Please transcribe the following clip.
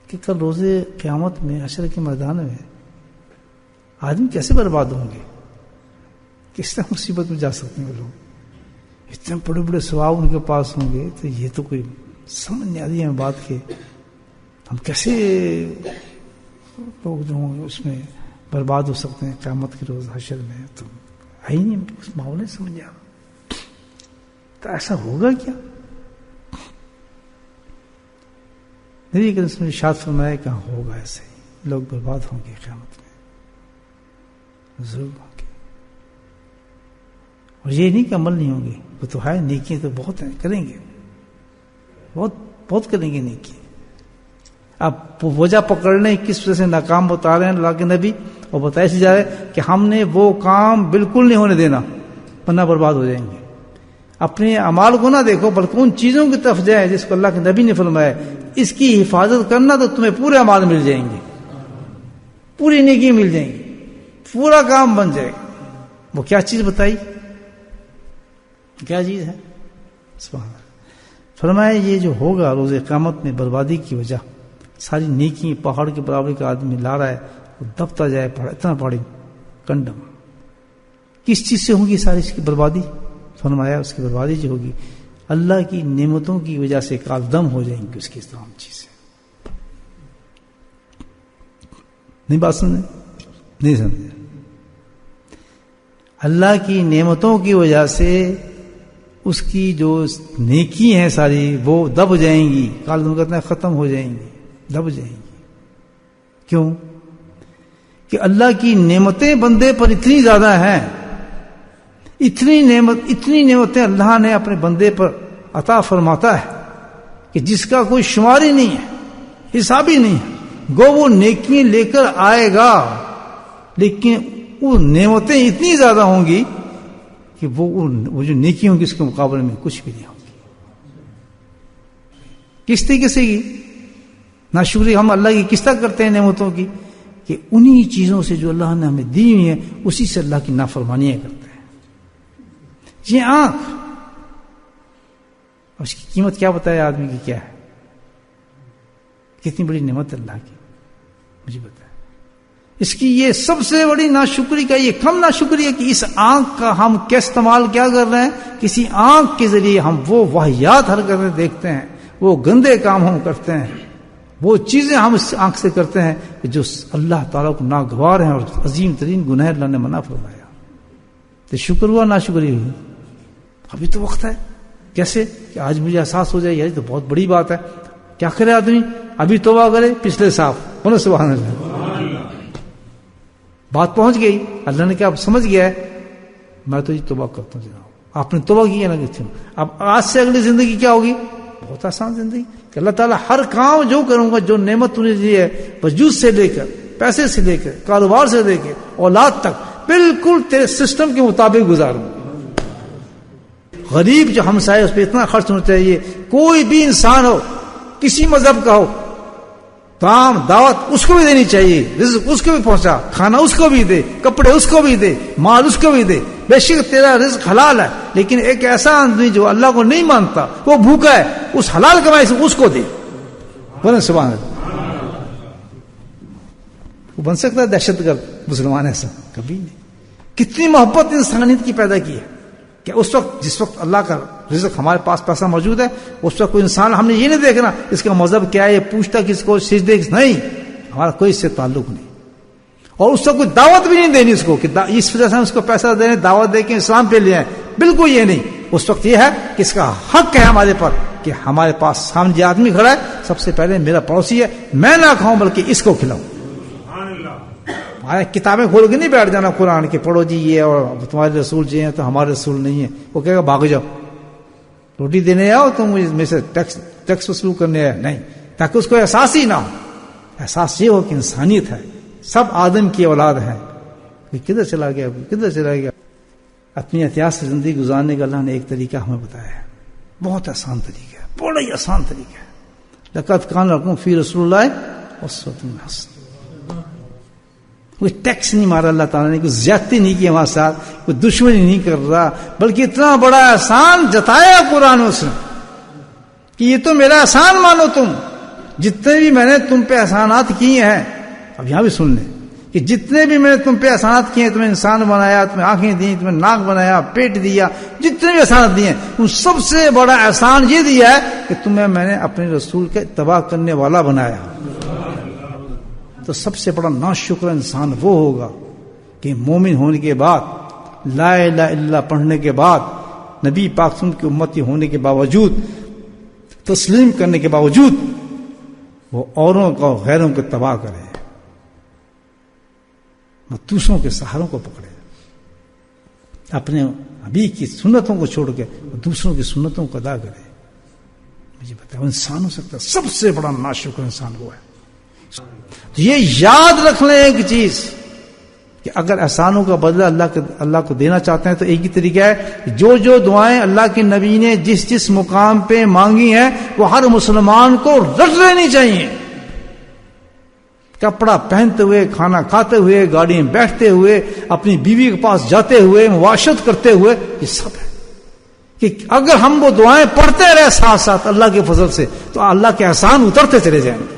کہ کل روز قیامت میں حشر کے میدان میں آدمی کیسے برباد ہوں گے، کس طرح مصیبت میں جا سکتے ہیں وہ لوگ، اتنے بڑے بڑے ثواب ان کے پاس ہوں گے. تو یہ تو کوئی سمجھ نہیں آتی ہے بات کہ ہم کیسے لوگ جو ہوں اس میں برباد ہو سکتے ہیں قیامت کے روز حشر میں. تو ہے ہی نہیں اس ماحول نہیں سمجھ آ رہا. تو ایسا ہوگا کیا؟ نبی کریم صلی اللہ علیہ وسلم نے ارشاد فرمایا کہ ہوگا ایسے ہی، لوگ برباد ہوں گے قیامت میں، ضرور ہوں گے. اور یہ نہیں کہ عمل نہیں ہوں گے، وہ تو ہے، نیکیاں تو بہت ہیں، کریں گے، بہت بہت کریں گے نیکی. اب وجہ پکڑنے کس وجہ سے ناکام بتا رہے ہیں اللہ کے نبی، اور بتایا جا رہا ہے کہ ہم نے وہ کام بالکل نہیں ہونے دینا ورنہ برباد ہو جائیں گے. اپنے اعمال کو نہ دیکھو بلکہ ان چیزوں کی طرف جائے جس کو اللہ کے نبی نے فرمایا اس کی حفاظت کرنا، تو تمہیں پورے اعمال مل جائیں گے، پوری نیکی مل جائیں گی، پورا کام بن جائے گا. وہ کیا چیز بتائی، کیا چیز ہے؟ سبحان اللہ. فرمایا یہ جو ہوگا روز قیامت میں بربادی کی وجہ، ساری نیکی پہاڑ کے برابر کا آدمی لا رہا ہے، وہ دبتا جائے اتنا پہاڑی کنڈم. کس چیز سے ہوگی ساری اس کی بربادی؟ فرمایا اس کی بربادی جو ہوگی اللہ کی نعمتوں کی وجہ سے کال دم ہو جائیں گی اس کی تمام چیزیں. نہیں بات سمجھے؟ نہیں سمجھے؟ اللہ کی نعمتوں کی وجہ سے اس کی جو نیکی ہیں ساری وہ دب جائیں گی، کال دم کہتے ہیں ختم ہو جائیں گی، دب جائیں گی. کیوں؟ کہ اللہ کی نعمتیں بندے پر اتنی زیادہ ہیں، اتنی نعمتیں اللہ نے اپنے بندے پر عطا فرماتا ہے کہ جس کا کوئی شمار ہی نہیں ہے، حساب ہی نہیں ہے. گو وہ نیکیاں لے کر آئے گا لیکن وہ نعمتیں اتنی زیادہ ہوں گی کہ وہ جو نیکی ہوں گی اس کے مقابلے میں کچھ بھی نہیں ہوگی. کس طریقے سے کی ناشکری ہم اللہ کی کس طرح کرتے ہیں نعمتوں کی، کہ انہی چیزوں سے جو اللہ نے ہمیں دی ہوئی ہیں اسی سے اللہ کی نافرمانیاں کرتے ہیں. یہ آنکھ، اس کی قیمت کیا بتایا آدمی کی کیا ہے، کتنی بڑی نعمت اللہ کی مجھے بتایا. اس کی یہ سب سے بڑی ناشکری کا یہ کم ناشکری ہے کہ اس آنکھ کا ہم کیا استعمال کیا کر رہے ہیں. کسی آنکھ کے ذریعے ہم وہ واہیات حرکتیں دیکھتے ہیں، وہ گندے کام ہم کرتے ہیں، وہ چیزیں ہم اس آنکھ سے کرتے ہیں کہ جو اللہ تعالیٰ کو ناگوار ہیں اور عظیم ترین گناہ اللہ نے منع فرمایا. تو شکر ہوا ناشکری ہوئی؟ ابھی تو وقت ہے. کیسے کہ آج مجھے احساس ہو جائے یار تو بہت بڑی بات ہے. کیا کرے آدمی؟ ابھی توبہ کرے، پچھلے صاف بولو سبحان اللہ. بات پہنچ گئی، اللہ نے کیا سمجھ گیا ہے، میں تو یہ توبہ کرتا ہوں جناب. آپ نے توبہ کی ہے نا کہ اب آج سے اگلی زندگی کیا ہوگی؟ بہت آسان زندگی کہ اللہ تعالیٰ ہر کام جو کروں گا، جو نعمت تُو نے دی ہے وجود سے لے کر، پیسے سے لے کر، کاروبار سے لے کے اولاد تک، بالکل تیرے سسٹم کے مطابق گزاروں. غریب جو ہمسائے اس پہ اتنا خرچ ہونا چاہیے. کوئی بھی انسان ہو، کسی مذہب کا ہو، طعام دعوت اس کو بھی دینی چاہیے، رزق اس کو بھی پہنچا، کھانا اس کو بھی دے، کپڑے اس کو بھی دے، مال اس کو بھی دے. بے شک تیرا رزق حلال ہے، لیکن ایک ایسا آدمی جو اللہ کو نہیں مانتا، وہ بھوکا ہے، اس حلال کمائی سے اس کو دے. بولے سبحان اللہ. وہ بن سکتا ہے دہشت گرد مسلمان؟ ایسا کبھی نہیں. کتنی محبت انسانیت کی پیدا کی ہے کہ اس وقت جس وقت اللہ کا رزق ہمارے پاس پیسہ موجود ہے، اس وقت کوئی انسان ہم نے یہ نہیں دیکھنا اس کا مذہب کیا ہے، یہ پوچھتا کس کو سجدے نہیں، ہمارا کوئی اس سے تعلق نہیں. اور اس وقت کوئی دعوت بھی نہیں دینی اس کو کہ اس وجہ سے ہم اس کو پیسہ دیں، دعوت دے کے اسلام پہ لے آئیں، بالکل یہ نہیں. اس وقت یہ ہے کہ اس کا حق ہے ہمارے پر کہ ہمارے پاس سامنے آدمی کھڑا ہے، سب سے پہلے میرا پڑوسی ہے، میں نہ کھاؤں بلکہ اس کو کھلاؤں. کتابیں کھول کے نہیں بیٹھ جانا قرآن کے پڑھو جی یہ اور تمہارے رسول جی ہیں تو ہمارے رسول نہیں ہیں. وہ کہے گا بھاگ جاؤ، روٹی دینے آؤ تو مجھے میں سے ٹیکس وصول کرنے آئے نہیں، تاکہ اس کو احساس ہی نہ ہو. احساس یہ ہو کہ انسانیت ہے، سب آدم کی اولاد ہے. کدھر چلا گیا، کدھر چلا گیا. اپنی احتیاط سے زندگی گزارنے کا اللہ نے ایک طریقہ ہمیں بتایا ہے، بہت آسان طریقہ ہے، بڑا ہی آسان طریقہ ہے. لقد کان لکم فی رسول اللہ اسوۃ حسنہ. کوئی ٹیکس نہیں مارا اللہ تعالیٰ نے، کوئی زیادتی نہیں کی ہمارے ساتھ، کوئی دشمنی نہیں کر رہا، بلکہ اتنا بڑا احسان جتایا قرآن اس نے کہ یہ تو میرا احسان مانو، جتنے بھی میں نے تم پہ احسانات کیے ہیں، اب یہاں بھی سن لیں کہ جتنے بھی میں نے تم پہ احسانات کیے ہیں، تمہیں انسان بنایا، تمہیں آنکھیں دی، تمہیں ناک بنایا، پیٹ دیا، جتنے بھی احسانات دیے ان سب سے بڑا احسان یہ دیا ہے کہ تمہیں میں نے اپنے رسول کے اتباع کرنے والا بنایا. تو سب سے بڑا ناشکر انسان وہ ہوگا کہ مومن ہونے کے بعد، لا الہ الا اللہ پڑھنے کے بعد، نبی پاک صلی اللہ علیہ وسلم کی امتی ہونے کے باوجود، تسلیم کرنے کے باوجود وہ اوروں کو، غیروں کو تباہ کرے، وہ دوسروں کے سہاروں کو پکڑے، اپنے نبی کی سنتوں کو چھوڑ کے وہ دوسروں کی سنتوں کو ادا کرے. مجھے پتا ہے انسان ہو سکتا ہے سب سے بڑا ناشکر انسان وہ ہے. تو یہ یاد رکھ لیں ایک چیز کہ اگر احسانوں کا بدلہ اللہ کو دینا چاہتے ہیں تو ایک ہی طریقہ ہے، جو دعائیں اللہ کے نبی نے جس مقام پہ مانگی ہیں وہ ہر مسلمان کو رٹ لینی چاہیے. کپڑا پہنتے ہوئے، کھانا کھاتے ہوئے، گاڑی میں بیٹھتے ہوئے، اپنی بیوی کے پاس جاتے ہوئے، معاشرت کرتے ہوئے، یہ سب ہے کہ اگر ہم وہ دعائیں پڑھتے رہے ساتھ ساتھ اللہ کے فضل سے تو اللہ کے احسان اترتے چلے جائیں گے.